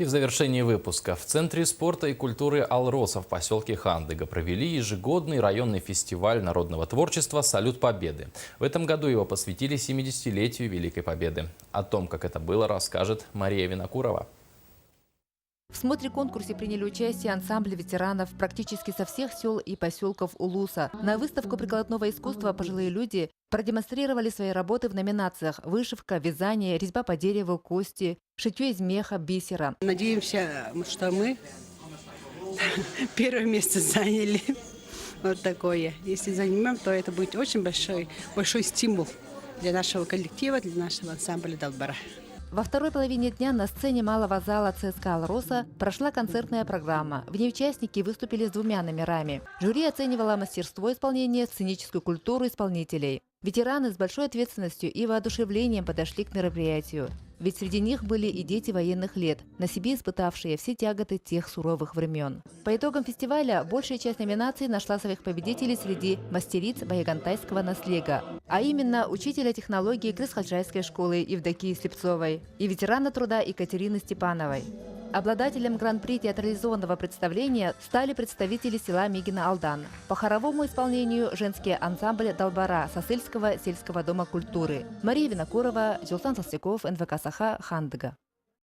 И в завершении выпуска в Центре спорта и культуры Алроса в поселке Хандыга провели ежегодный районный фестиваль народного творчества «Салют Победы». В этом году его посвятили 70-летию Великой Победы. О том, как это было, расскажет Мария Винокурова. В смотре-конкурсе приняли участие ансамбли ветеранов практически со всех сел и поселков Улуса. На выставку прикладного искусства пожилые люди продемонстрировали свои работы в номинациях «Вышивка», «Вязание», «Резьба по дереву», «Кости», «Шитье из меха», «Бисера». Надеемся, что мы первое место заняли. Вот такое. Если займем, то это будет очень большой стимул для нашего коллектива, для нашего ансамбля «Далбара». Во второй половине дня на сцене малого зала ЦСКА «Алроса» прошла концертная программа. В ней участники выступили с двумя номерами. Жюри оценивало мастерство исполнения, сценическую культуру исполнителей. Ветераны с большой ответственностью и воодушевлением подошли к мероприятию. Ведь среди них были и дети военных лет, на себе испытавшие все тяготы тех суровых времен. По итогам фестиваля большая часть номинаций нашла своих победителей среди мастериц баягантайского наслега, а именно учителя технологии Крысхаджайской школы Евдокии Слепцовой и ветерана труда Екатерины Степановой. Обладателем гран-при театрализованного представления стали представители села Мигино-Алдан. По хоровому исполнению женские ансамбли «Далбара» Сосыльского сельского дома культуры. Мария Винокурова, Зюлсан Толстяков, НВК Саха, Хандыга.